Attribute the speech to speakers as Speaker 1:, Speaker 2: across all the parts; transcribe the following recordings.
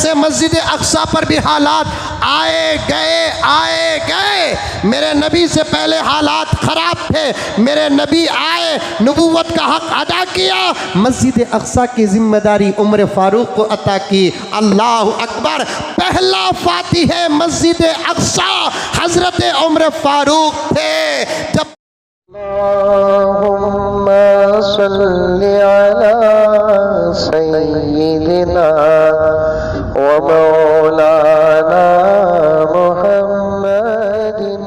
Speaker 1: ऐसे मस्जिद अक्सा पर भी हालात आए गए। मेरे नबी से पहले हालात ख़राब थे, मेरे नबी आए, नबूवत का हक अदा किया, मस्जिद अक्सा की जिम्मेदारी उमर फारूक को अता की। अल्लाह अकबर। पहला फातिह मस्जिद अक्सा हज़रत उमर फारूक थे। जब
Speaker 2: अल्लाहुम्मा सल्ली अला सय्यिदिना व मौलाना मुहम्मदिन।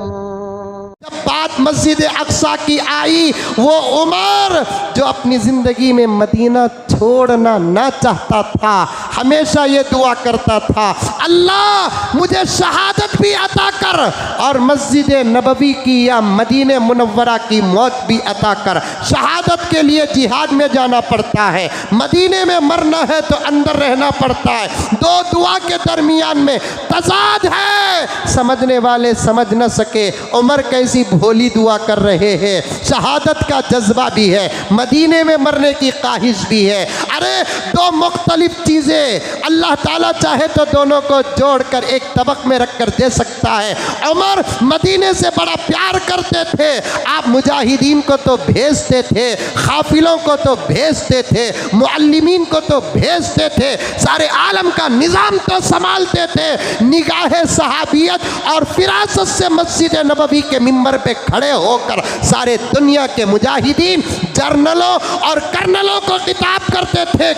Speaker 1: जब बात मस्जिद अक्सा की आई, वो उमर जो अपनी ज़िंदगी में मदीना छोड़ना ना चाहता था, हमेशा ये दुआ करता था, अल्लाह मुझे शहादत भी अता कर और मस्जिद नबवी की या मदीने मुनव्वरा की मौत भी अता कर। शहादत के लिए जिहाद में जाना पड़ता है, मदीने में मरना है तो अंदर रहना पड़ता है। दो दुआ के दरमियान में तजाद है, समझने वाले समझ न सके उमर कैसी भोली दुआ कर रहे हैं। शहादत का जज्बा भी है, मदीने में मरने की ख्वाहिश भी है। अरे दो मुख्तलिफ चीज़ें अल्लाह ताला चाहे तो दोनों को जोड़कर एक तबक में रख कर दे सकता है। उमर मदीने से बड़ा प्यार करते थे, आप मुजाहिदीन को तो भेजते थे, काफिलों को तो भेजते थे, मुअल्लिमीन को तो भेजते थे, सारे आलम का निज़ाम तो संभालते थे। निगाह सहाबियत और फिरासत से मस्जिद नबवी के मिंबर पे खड़े होकर सारे दुनिया के मुजाहिदीन जर्नलों और कर्नलों को खिताब करते थे,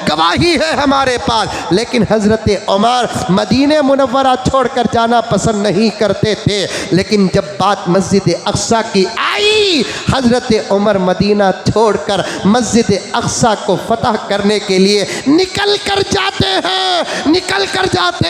Speaker 1: गवाही है हमारे पास। लेकिन हज़रत उमर मदीने मुनव्वरा छोड़कर जाना पसंद नहीं करते थे। लेकिन जब बात मस्जिद अक्सा की आई, हज़रत उमर मदीना छोड़कर मस्जिद अक्सा को फतह करने के लिए निकल कर जाते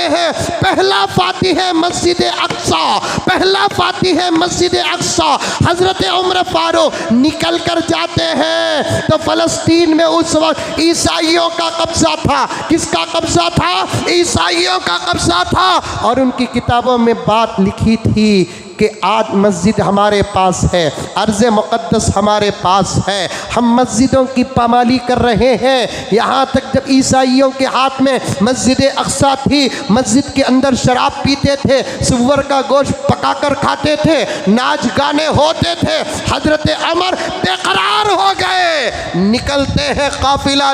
Speaker 1: हैं। पहला फातिह मस्जिद अक्सा, पहला फातिह मस्जिद अक्सा हज़रत उमर फारूक निकल कर जाते हैं। तो फ़लस्तीन में उस वक्त ईसाइयों का कब्ज़ा था। किसका कब्ज़ा था? ईसाइयों का कब्ज़ा था। और उनकी किताबों में बात लिखी थी कि आज मस्जिद हमारे पास है, अर्ज़ मुक़द्दस हमारे पास है, हम मस्जिदों की पामाली कर रहे हैं। यहाँ तक जब ईसाइयों के हाथ में मस्जिद अक्सा थी, मस्जिद के अंदर शराब पीते थे, सुअर का गोश्त पकाकर खाते थे, नाच गाने होते थे। हज़रत उमर बेकरार हो गए। निकलते हैं काफ़िला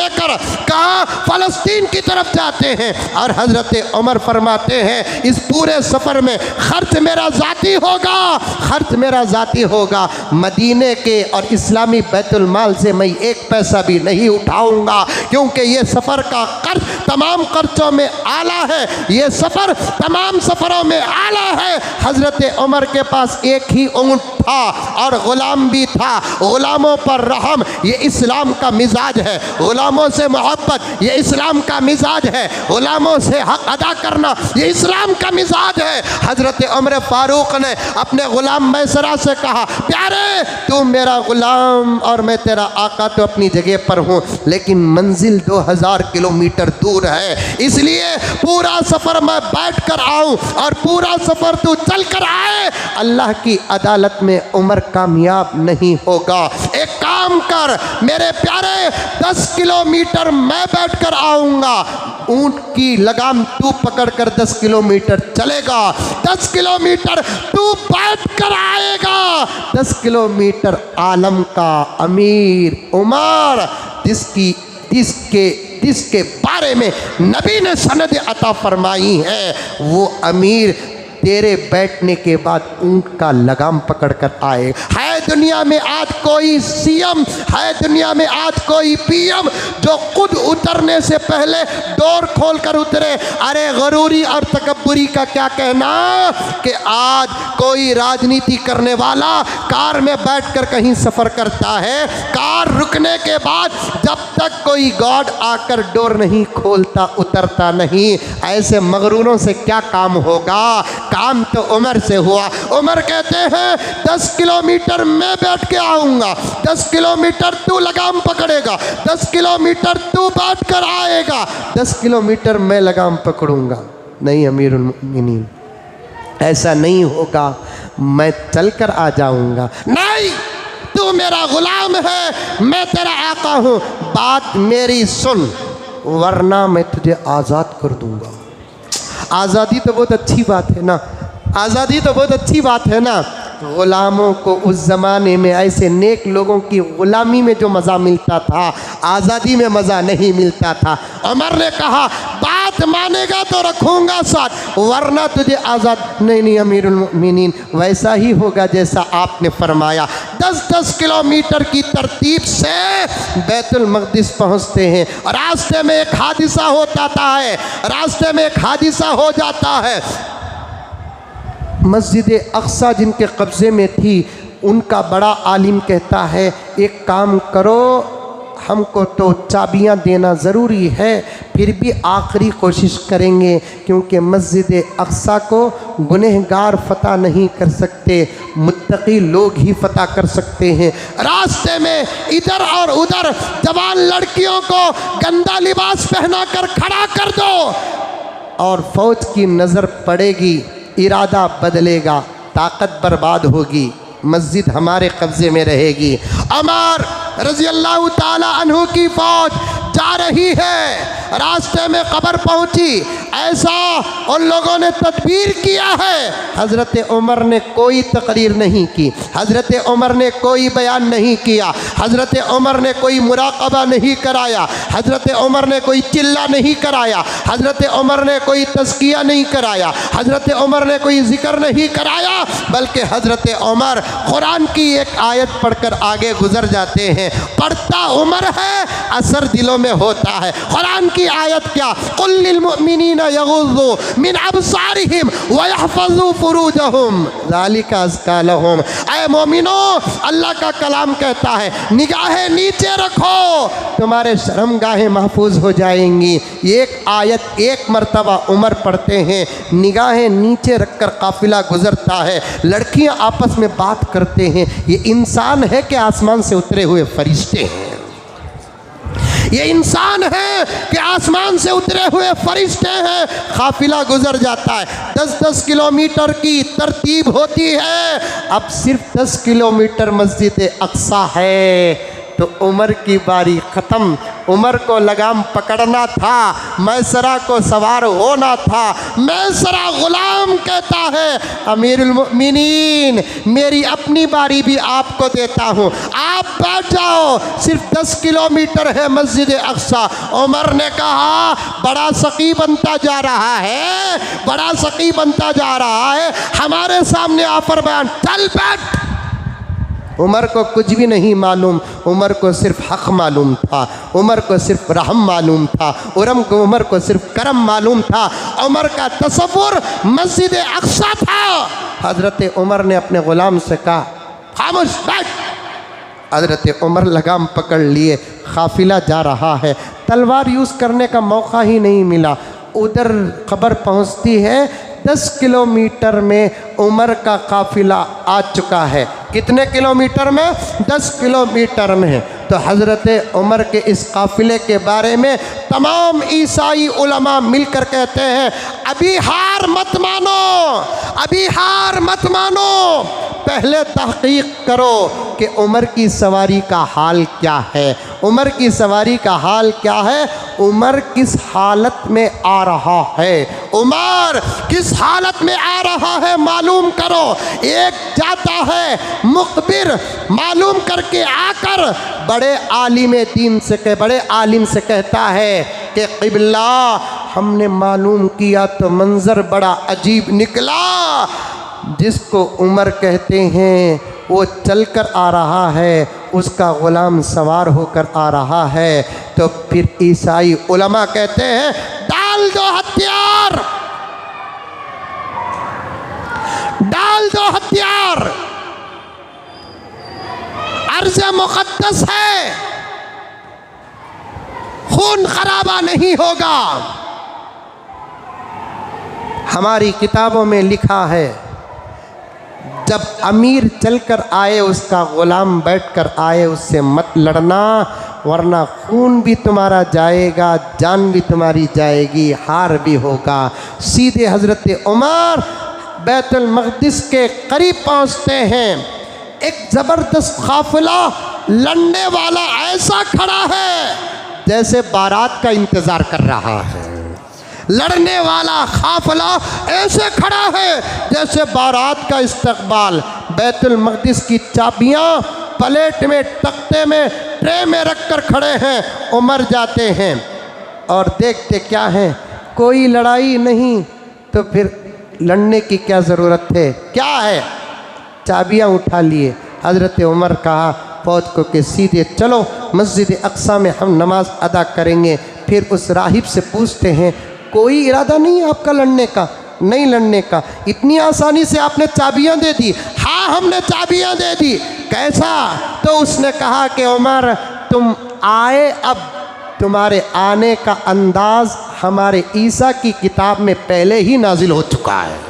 Speaker 1: लेकर कहाँ? फ़लस्तीन की तरफ जाते हैं। और हज़रत उमर फरमाते हैं इस पूरे सफ़र में खर्च मेरा ज़ाती होगा, मदीने के और इस्लामी बैतुल माल से मैं एक पैसा भी नहीं उठाऊंगा, क्योंकि ये सफ़र का खर्च तमाम खर्चों में आला है, ये सफ़र तमाम सफ़रों में आला है। हज़रत उमर के पास एक ही ऊँट था और ग़ुलाम भी था। ग़ुलामों पर रहम ये इस्लाम का मिजाज है, ग़ुलामों से मोहब्बत ये इस्लाम का मिजाज है, ग़ुलामों से हक अदा करना ये इस्लाम का मिजाज है। हज़रत उमर फारूक ने अपने ग़ुलाम मैसरा से कहा, प्यारे तू मेरा ग़ुलाम और मैं तेरा आका तो अपनी जगह पर हूँ, लेकिन मंजिल 2000 किलोमीटर दूर है, इसलिए पूरा सफ़र मैं बैठ कर आऊँ और पूरा सफ़र तू चल कर आए, अल्लाह की अदालत में उमर कामयाब नहीं होगा। एक काम कर मेरे प्यारे, 10 किलोमीटर मैं बैठ कर आऊँगा, ऊँट की लगाम तू पकड़कर 10 किलोमीटर चलेगा, 10 किलोमीटर तू बैठ कर आएगा। 10 किलोमीटर आलम का अमीर उमर, जिसके बारे में नबी ने सनद अता फरमाई है, वो अमीर तेरे बैठने के बाद ऊँट का लगाम पकड़ कर आए। है दुनिया में आज कोई सीएम, है दुनिया में आज कोई पीएम जो खुद उतरने से पहले डोर खोल कर उतरे? अरे गरूरी और तकब्बुरी का क्या कहना कि आज कोई राजनीति करने वाला कार में बैठकर कहीं सफ़र करता है, कार रुकने के बाद जब तक कोई गॉड आकर डोर नहीं खोलता उतरता नहीं। ऐसे मगरूरों से क्या काम होगा? काम तो उमर से हुआ। उमर कहते हैं 10 किलोमीटर मैं बैठ के आऊँगा, 10 किलोमीटर तू लगाम पकड़ेगा, 10 किलोमीटर तू बैठ कर आएगा, 10 किलोमीटर मैं लगाम पकड़ूंगा। नहीं अमीरुल मोमिनीन, ऐसा नहीं होगा, मैं चल कर आ जाऊँगा। नहीं, तू तू मेरा गुलाम है, मैं तेरा आका हूँ, बात मेरी सुन वरना मैं तुझे आज़ाद कर दूंगा। आज़ादी तो बहुत अच्छी बात है ना, आज़ादी तो बहुत अच्छी बात है ना। ग़ुलामों को उस ज़माने में ऐसे नेक लोगों की ग़ुलामी में जो मज़ा मिलता था, आज़ादी में मज़ा नहीं मिलता था। उमर ने कहा बात मानेगा तो रखूँगा साथ, वरना तुझे आज़ाद नहीं अमीरुल मोमिनीन, वैसा ही होगा जैसा आपने फरमाया। 10-10 किलोमीटर की तरतीब से बैतुल मक़दिस पहुँचते हैं। रास्ते में एक हादिसा होता है, रास्ते में एक हादिसा हो जाता है। मस्जिद अक्सा जिनके कब्ज़े में थी, उनका बड़ा आलिम कहता है एक काम करो, हमको तो चाबियां देना ज़रूरी है, फिर भी आखिरी कोशिश करेंगे, क्योंकि मस्जिद अक्सा को गुनहगार फ़तह नहीं कर सकते, मुत्तकी लोग ही फ़तह कर सकते हैं। रास्ते में इधर और उधर जवान लड़कियों को गंदा लिबास पहना कर खड़ा कर दो, और फ़ौज की नज़र पड़ेगी, इरादा बदलेगा, ताकत बर्बाद होगी, मस्जिद हमारे कब्ज़े में रहेगी। उमर रज़ी अल्लाह ताला अन्हु की फ़ौज जा रही है, रास्ते में कब्र पहुंची, ऐसा उन लोगों ने तदबीर किया है। हज़रत उमर ने कोई तकरीर नहीं की, हज़रत उमर ने कोई बयान नहीं किया, हज़रत उमर ने कोई मुराक़बा नहीं कराया, हज़रत उमर ने कोई चिल्ला नहीं कराया, हज़रत उमर ने कोई तज़किया नहीं कराया, हज़रत उमर ने कोई ज़िक्र नहीं कराया, बल्कि हज़रत उमर कुरान की एक आयत पढ़कर आगे गुज़र जाते हैं। पढ़ता उमर है, असर दिलों में होता है। कुरान की आयत क्या, कुल लिल मुमिनीना यग़ुज़्ज़ू मिन अब्सारिहिम व यहफ़ज़ू फ़ुरूजहुम ज़ालिका अज़्का लहुम। ऐ मोमिनो, अल्लाह का कलाम कहता है निगाहें नीचे रखो, तुम्हारे शर्मगाहें महफूज हो जाएंगी। एक आयत एक मरतबा उमर पढ़ते हैं, निगाहें नीचे रखकर काफ़िला गुज़रता है, लड़कियां आपस में बात करते हैं, ये इंसान है कि आसमान से उतरे हुए फरिश्ते हैं, ये इंसान है कि आसमान से उतरे हुए फरिश्ते हैं। काफिला गुजर जाता है, 10-10 किलोमीटर की तरतीब होती है। अब सिर्फ 10 किलोमीटर मस्जिद अक्सा है तो उमर की बारी ख़त्म। उमर को लगाम पकड़ना था, मैसरा को सवार होना था। मैसरा ग़ुलाम कहता है अमीरुल मोमिनीन, मेरी अपनी बारी भी आपको देता हूँ, आप बैठ जाओ, सिर्फ 10 किलोमीटर है मस्जिद अक्सा। उमर ने कहा बड़ा सकी बनता जा रहा है, बड़ा सकी बनता जा रहा है, हमारे सामने आफर बयान, चल बैठ। उमर को कुछ भी नहीं मालूम, उमर को सिर्फ हक़ मालूम था, उमर को सिर्फ रहम मालूम था, उमर को सिर्फ करम मालूम था। उमर का तसव्वुर मस्जिद अक्सा था। हज़रत उमर ने अपने ग़ुलाम से कहा खामोश बैठ। हज़रत उमर लगाम पकड़ लिए, काफ़िला जा रहा है, तलवार यूज़ करने का मौका ही नहीं मिला। उधर खबर पहुंचती है 10 किलोमीटर में उमर का काफ़िला आ चुका है। कितने किलोमीटर में? 10 किलोमीटर में। तो हज़रत उमर के इस काफ़िले के बारे में तमाम ईसाई उलमा मिलकर कहते हैं अभी हार मत मानो, अभी हार मत मानो, पहले तहक़ीक़ करो कि उमर की सवारी का हाल क्या है, उमर की सवारी का हाल क्या है, उमर किस हालत में आ रहा है, उमर किस हालत में आ रहा है मालूम करो। एक जाता है मुखबिर, मालूम करके आकर बड़े आलिम से कहता है कि क़िबला हमने मालूम किया तो मंज़र बड़ा अजीब निकला, जिसको उमर कहते हैं वो चलकर आ रहा है, उसका ग़ुलाम सवार होकर आ रहा है। तो फिर ईसाई उलमा कहते हैं डाल दो हथियार, डाल दो हथियार, अर्ज़ मुक़द्दस है, खून खराबा नहीं होगा। हमारी किताबों में लिखा है जब अमीर चलकर आए, उसका ग़ुलाम बैठकर आए, उससे मत लड़ना, वरना खून भी तुम्हारा जाएगा, जान भी तुम्हारी जाएगी, हार भी होगा। सीधे हज़रत उमर बैतुल मक़दिस के करीब पहुँचते हैं। एक ज़बरदस्त काफिला लड़ने वाला ऐसा खड़ा है जैसे बारात का इंतज़ार कर रहा है। लड़ने वाला काफिला ऐसे खड़ा है जैसे बारात का इस्तकबाल। बैतुल मक़दिस की चाबियाँ प्लेट में, तख्ते में, ट्रे में रख कर खड़े हैं। उमर जाते हैं और देखते क्या है, कोई लड़ाई नहीं, तो फिर लड़ने की क्या ज़रूरत है, क्या है। चाबियाँ उठा लिए। हज़रत उमर कहा फौज को कि सीधे चलो मस्जिद अक्सा में हम नमाज अदा करेंगे। फिर उस राहिब से पूछते हैं कोई इरादा नहीं है आपका लड़ने का? नहीं लड़ने का। इतनी आसानी से आपने चाबियां दे दी? हाँ हमने चाबियां दे दी। कैसा? तो उसने कहा कि उमर तुम आए, अब तुम्हारे आने का अंदाज हमारे ईसा की किताब में पहले ही नाजिल हो चुका है।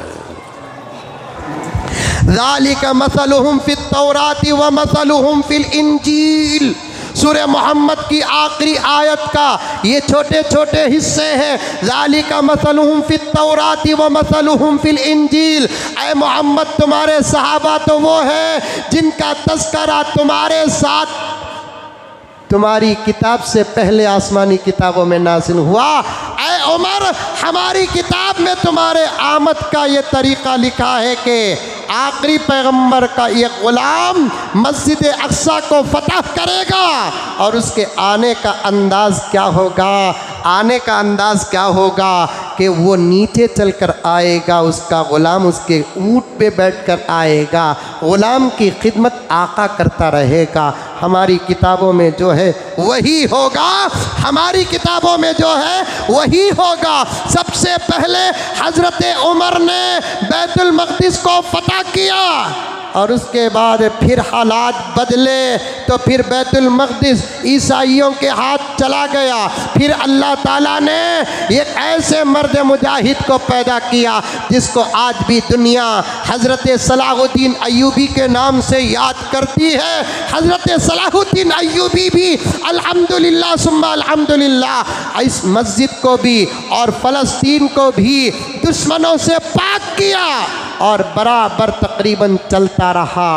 Speaker 1: ज़ालिका मसलुहुम फित तौराती व मसलुहुम फिल इंजील। सूरह मोहम्मद की आखिरी आयत का ये छोटे छोटे हिस्से हैं। ज़ालिका मसलुहुम फित तौराती व मसलुहुम फिल इंजील। ऐ मोहम्मद तुम्हारे सहाबा तो वो है जिनका तज़किरा तुम्हारे साथ तुम्हारी किताब से पहले आसमानी किताबों में नाज़िल हुआ। ऐ उमर हमारी किताब में तुम्हारे आमद का ये तरीक़ा लिखा है कि आखिरी पैगंबर का ये ग़ुलाम मस्जिद अक्सा को फतह करेगा और उसके आने का अंदाज़ क्या होगा? आने का अंदाज़ क्या होगा कि वो नीचे चलकर आएगा, उसका ग़ुलाम उसके ऊँट पे बैठकर आएगा, ग़ुलाम की खिदमत आका करता रहेगा। हमारी किताबों में जो है वही होगा, हमारी किताबों में जो है वही होगा। सबसे पहले हज़रत उमर ने बैतुल मक़दिस को फतह किया और उसके बाद फिर हालात बदले तो फिर बैतुल मक़दिस ईसाइयों के हाथ चला गया। फिर अल्लाह ताला ने एक ऐसे मर्द मुजाहिद को पैदा किया जिसको आज भी दुनिया हज़रत सलाहुद्दीन अय्यूबी के नाम से याद करती है। हज़रत सलाहुद्दीन अय्यूबी भी अल्हम्दुलिल्लाह सुम्मा अल्हम्दुलिल्लाह इस मस्जिद को भी और फ़लस्तीन को भी दुश्मनों से पाक किया और बराबर तकरीबन चलता रहा।